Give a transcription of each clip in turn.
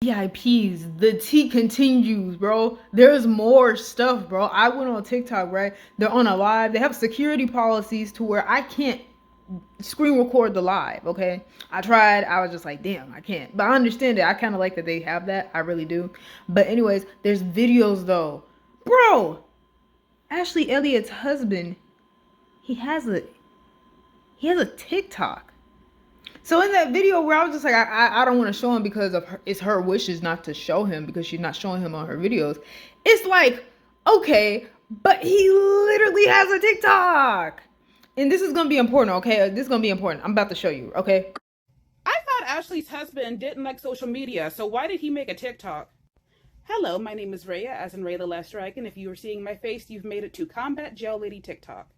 VIPs, the tea continues, bro. There's more stuff, bro. I went on TikTok, right? They're on a live. They have security policies to where I can't screen record the live, okay? I tried. I was just like, damn, I can't. But I understand it. I kind of like that they have that. I really do. But anyways, there's videos though. Bro, Ashley Elliott's husband, he has a he has a TikTok. So in that video where I was just like, I don't want to show him because of her, it's her wishes not to show him because she's not showing him on her videos. It's like, okay, but he literally has a TikTok. And this is going to be important, okay? This is going to be important. I'm about to show you, okay? I thought Ashley's husband didn't like social media, so why did he make a TikTok? Hello, my name is Rhea, as in Ray the Last Dragon. If you are seeing my face, you've made it to Combat Gel Lady TikTok.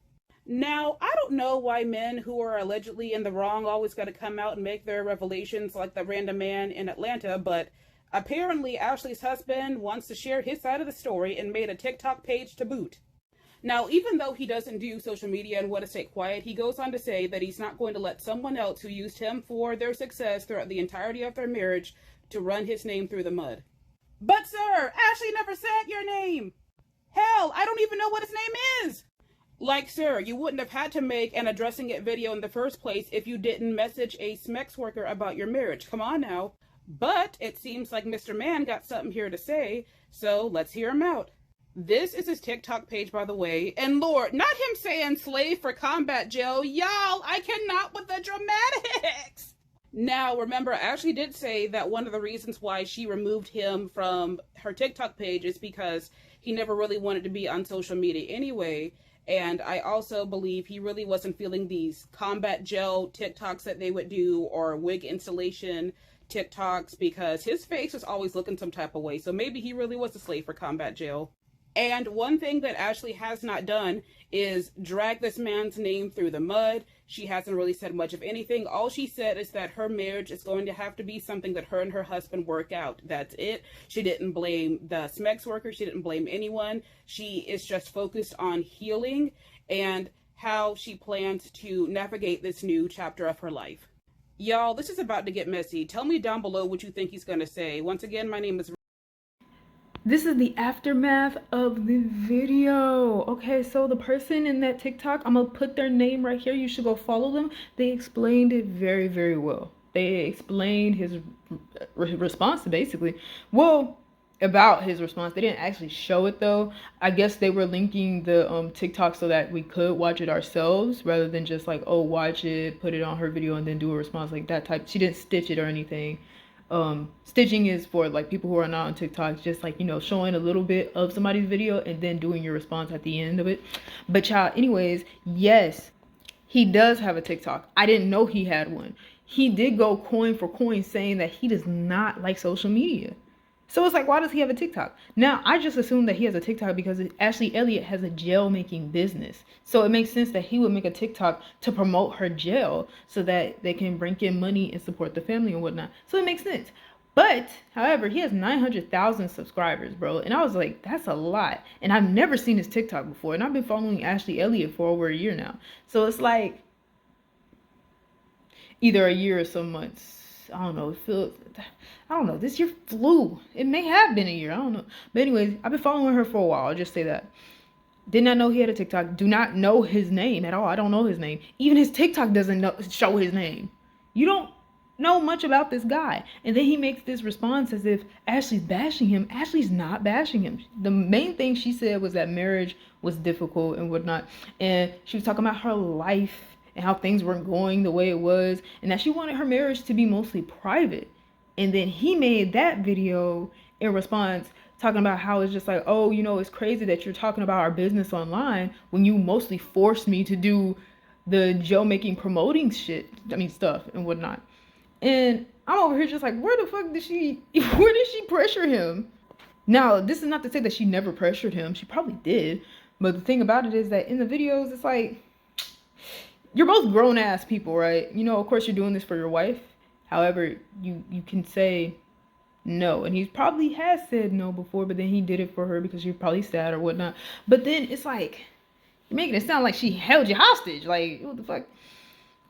Now, I don't know why men who are allegedly in the wrong always got to come out and make their revelations like the random man in Atlanta, but apparently Ashley's husband wants to share his side of the story and made a TikTok page to boot. Now, even though he doesn't do social media and want to stay quiet, he goes on to say that he's not going to let someone else who used him for their success throughout the entirety of their marriage to run his name through the mud. But sir, Ashley never said your name. Hell, I don't even know what his name is. Like, sir, you wouldn't have had to make an addressing it video in the first place if you didn't message a SMEX worker about your marriage. Come on now. But it seems like Mr. Man got something here to say, so let's hear him out. This is his TikTok page, by the way. And Lord, not him saying slave for combat gel. Y'all, I cannot with the dramatics. Now, remember, Ashley did say that one of the reasons why she removed him from her TikTok page is because he never really wanted to be on social media anyway. And I also believe he really wasn't feeling these combat gel TikToks that they would do or wig installation TikToks because his face was always looking some type of way. So maybe he really was a slave for combat gel. And one thing that Ashley has not done is drag this man's name through the mud. She hasn't really said much of anything. All she said is that her marriage is going to have to be something that her and her husband work out. That's it. She didn't blame the SMEX worker. She didn't blame anyone. She is just focused on healing and how she plans to navigate this new chapter of her life. Y'all, this is about to get messy. Tell me down below what you think he's going to say. Once again, my name is... This is the aftermath of the video. Okay, so the person in that TikTok, I'm gonna put their name right here. You should go follow them. They explained it very, very well. They explained his response, basically. Well, about his response. They didn't actually show it though. I guess they were linking the TikTok so that we could watch it ourselves rather than just like, oh, watch it, put it on her video and then do a response like that type. She didn't stitch it or anything. Stitching is for like people who are not on TikTok, just like, you know, showing a little bit of somebody's video and then doing your response at the end of it. But child, anyways, yes, he does have a TikTok. I didn't know he had one. He did go coin for coin saying that he does not like social media. So it's like, why does he have a TikTok? Now, I just assumed that he has a TikTok because Ashley Elliott has a gel making business. So it makes sense that he would make a TikTok to promote her gel so that they can bring in money and support the family and whatnot. So it makes sense. But, however, he has 900,000 subscribers, bro. And I was like, that's a lot. And I've never seen his TikTok before. And I've been following Ashley Elliott for over a year now. So it's like either a year or some months. I don't know. It feels, I don't know. This year flew. It may have been a year. I don't know. But anyways, I've been following her for a while. I'll just say that. Did not know he had a TikTok. Do not know his name at all. I don't know his name. Even his TikTok doesn't show his name. You don't know much about this guy. And then he makes this response as if Ashley's bashing him. Ashley's not bashing him. The main thing she said was that marriage was difficult and whatnot. And she was talking about her life and how things weren't going the way it was, and that she wanted her marriage to be mostly private. And then he made that video in response, talking about how it's just like, oh, you know, it's crazy that you're talking about our business online when you mostly forced me to do the gel making promoting stuff and whatnot. And I'm over here just like, where the fuck did she pressure him? Now, this is not to say that she never pressured him. She probably did. But the thing about it is that in the videos, it's like, you're both grown ass people, right? You know, of course you're doing this for your wife. However, you can say no. And he probably has said no before, but then he did it for her because you're probably sad or whatnot. But then it's like, you're making it sound like she held you hostage. Like, what the fuck?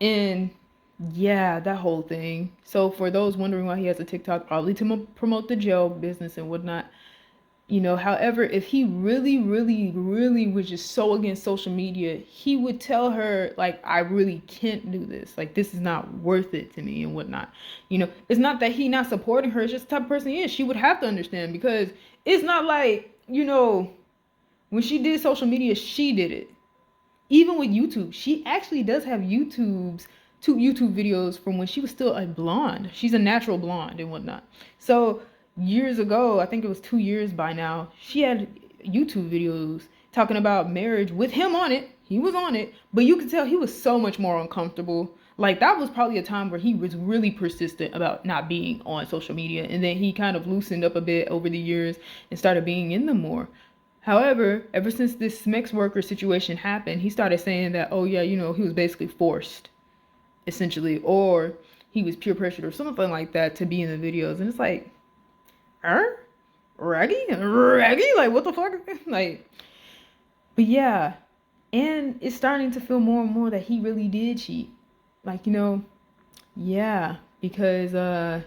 And Yeah, that whole thing. So for those wondering why he has a TikTok, probably to promote the gel business and whatnot. However, if he really, really, really was just so against social media, he would tell her, like, I really can't do this. Like, this is not worth it to me and whatnot. It's not that he not supporting her, it's just the type of person he is. She would have to understand because it's not like, when she did social media, she did it. Even with YouTube, she actually does have two YouTube videos from when she was still a blonde. She's a natural blonde and whatnot. So years ago, I think it was 2 years by now, she had YouTube videos talking about marriage with him on it. He was on it, but you could tell he was so much more uncomfortable. Like that was probably a time where he was really persistent about not being on social media, and then he kind of loosened up a bit over the years and started being in them more. However, ever since this Smex worker situation happened, he started saying that, oh yeah, he was basically forced, essentially, or he was peer pressured or something like that to be in the videos. And it's like, huh? Raggy? Raggy? Like, what the fuck? Like, but yeah. And it's starting to feel more and more that he really did cheat. Like, yeah. Because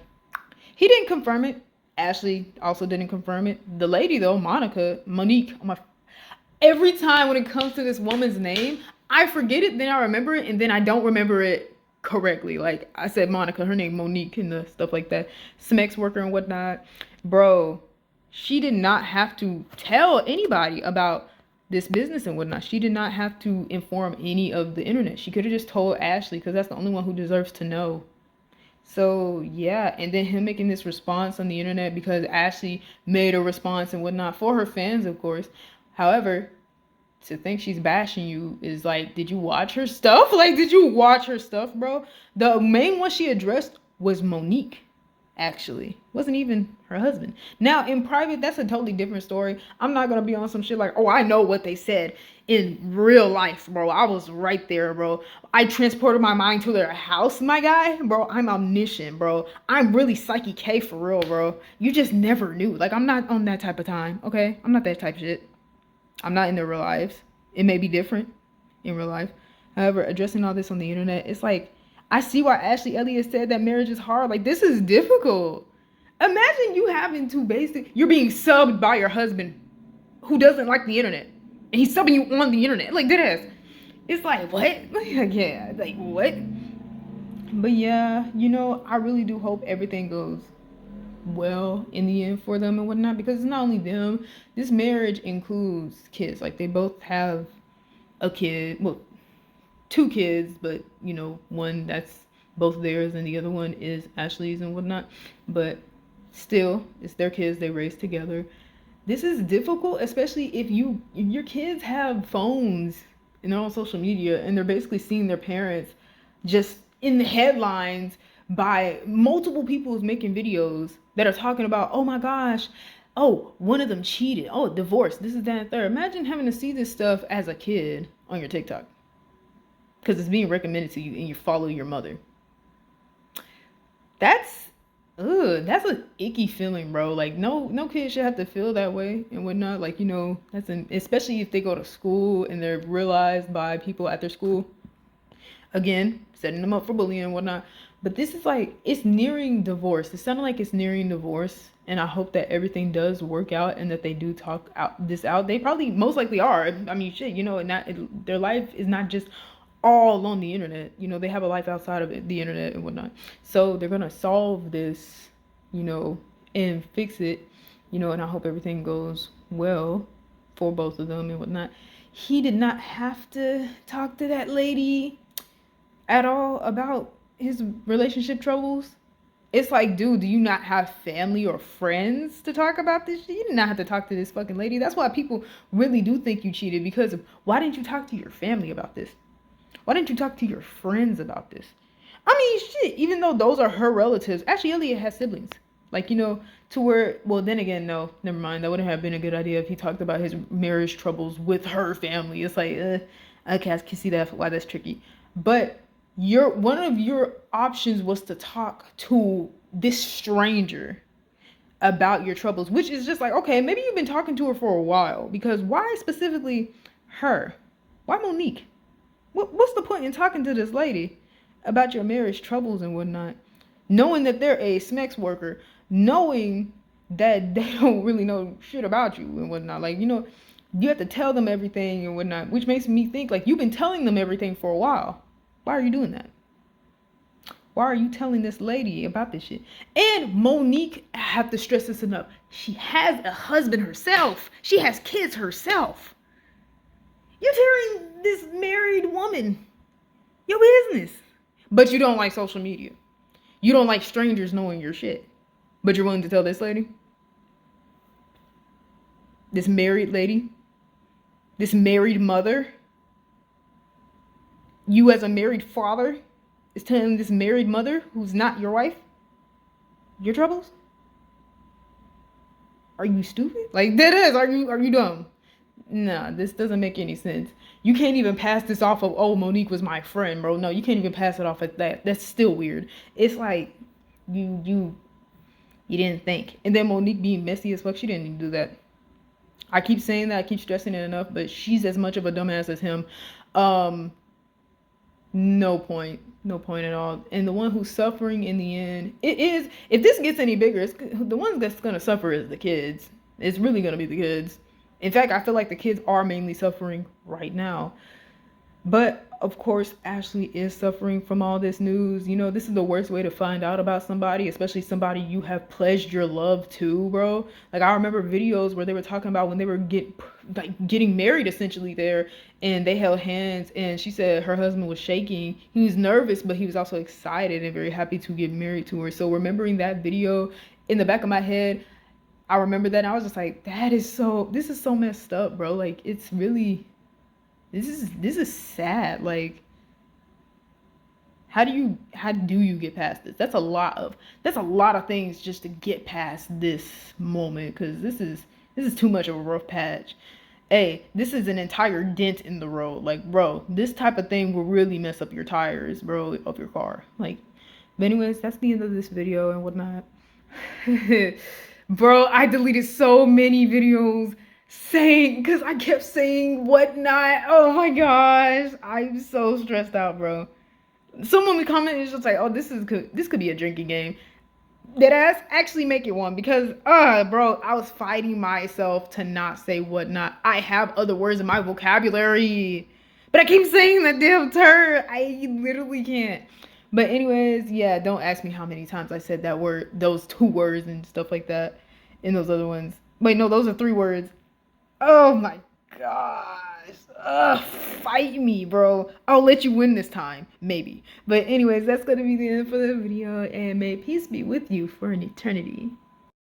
he didn't confirm it. Ashley also didn't confirm it. The lady though, Monique, every time when it comes to this woman's name, I forget it, then I remember it, and then I don't remember it correctly. Like I said, Monica, her name Monique, and the stuff like that. Smex worker and whatnot. Bro, she did not have to tell anybody about this business and whatnot. She did not have to inform any of the internet. She could have just told Ashley because that's the only one who deserves to know. So yeah, and then him making this response on the internet because Ashley made a response and whatnot for her fans, of course. However, to think she's bashing you is like, did you watch her stuff? Like, did you watch her stuff, bro? The main one she addressed was Monique, actually. Wasn't even her husband. Now, in private, that's a totally different story. I'm not gonna be on some shit like, oh, I know what they said in real life, bro. I was right there, bro. I transported my mind to their house, my guy. Bro, I'm omniscient, bro. I'm really Psyche K for real, bro. You just never knew. Like, I'm not on that type of time, okay? I'm not that type of shit. I'm not in their real lives. It may be different in real life. However, addressing all this on the internet, it's like, I see why Ashley Elliott said that marriage is hard. Like, this is difficult. Imagine you having to you're being subbed by your husband who doesn't like the internet. And he's subbing you on the internet. Like, that is. It's like, what? Yeah, like, what? But yeah, I really do hope everything goes well in the end for them and whatnot, because it's not only them. This marriage includes kids. Like, they both have a kid. Well, two kids, but one that's both theirs and the other one is Ashley's and whatnot. But still, it's their kids, they raised together. This is difficult, especially if your kids have phones and they're on social media and they're basically seeing their parents just in the headlines by multiple people who's making videos that are talking about, oh my gosh, oh, one of them cheated, oh, divorce, this is that and third. Imagine having to see this stuff as a kid on your TikTok because it's being recommended to you and you follow your mother. That's that's an icky feeling, bro. Like, no kid should have to feel that way and whatnot. Like, especially if they go to school and they're realized by people at their school, again, setting them up for bullying and whatnot. But this is like, it's nearing divorce. It sounded like it's nearing divorce, and I hope that everything does work out and that they do talk out. They probably most likely are. I mean, shit, their life is not just all on the internet. They have a life outside of the internet and whatnot. So they're gonna solve this, and fix it, and I hope everything goes well for both of them and whatnot. He did not have to talk to that lady at all about his relationship troubles. It's like, dude, do you not have family or friends to talk about this shit? You did not have to talk to this fucking lady. That's why people really do think you cheated, because of, why didn't you talk to your family about this? Why didn't you talk to your friends about this? I mean, shit, even though those are her relatives, actually, Elliott has siblings. Like, to where, well, then again, no, never mind. That wouldn't have been a good idea if he talked about his marriage troubles with her family. It's like, okay, I can see that, why that's tricky. But one of your options was to talk to this stranger about your troubles, which is just like, okay, maybe you've been talking to her for a while, because why specifically her? Why Monique? What's the point in talking to this lady? about your marriage troubles and whatnot, knowing that they're a sex worker, knowing that they don't really know shit about you and whatnot. Like, you have to tell them everything and whatnot, which makes me think like you've been telling them everything for a while. Why are you doing that? Why are you telling this lady about this shit? And Monique, I have to stress this enough. She has a husband herself. She has kids herself. You're telling this married woman your business. But you don't like social media. You don't like strangers knowing your shit. But you're willing to tell this lady? This married lady? This married mother? You as a married father is telling this married mother who's not your wife your troubles? Are you stupid? Like that is. Are you dumb? Nah, this doesn't make any sense. You can't even pass this off of, oh, Monique was my friend, bro. No, you can't even pass it off at that. That's still weird. It's like you didn't think. And then Monique being messy as fuck, she didn't even do that. I keep saying that, I keep stressing it enough, but she's as much of a dumbass as him. No point. No point at all. And the one who's suffering in the end, it is, if this gets any bigger, the ones that's going to suffer is the kids. It's really going to be the kids. In fact, I feel like the kids are mainly suffering right now. But of course, Ashley is suffering from all this news. This is the worst way to find out about somebody, especially somebody you have pledged your love to, bro. Like, I remember videos where they were talking about when they were getting married essentially there, and they held hands, and she said her husband was shaking. He was nervous, but he was also excited and very happy to get married to her. So remembering that video in the back of my head, I remember that, and I was just like, this is so messed up, bro. Like, it's really, this is sad. Like, how do you get past this? That's a lot of things just to get past this moment, because this is too much of a rough patch. Hey, this is an entire dent in the road. Like, bro, this type of thing will really mess up your tires, bro, of your car. Like, but anyways, that's the end of this video and whatnot. Bro, I deleted so many videos because I kept saying whatnot. Oh my gosh, I'm so stressed out, bro. Someone in the comment is just like, oh, this could be a drinking game. Deadass, actually make it one, because bro, I was fighting myself to not say whatnot. I have other words in my vocabulary, but I keep saying that damn term. I literally can't. But anyways, yeah, don't ask me how many times I said that word, those 2 words and stuff like that, in those other ones. Wait, no, those are 3 words. Oh my gosh. Fight me, bro. I'll let you win this time, maybe. But anyways, that's gonna be the end for the video, and may peace be with you for an eternity.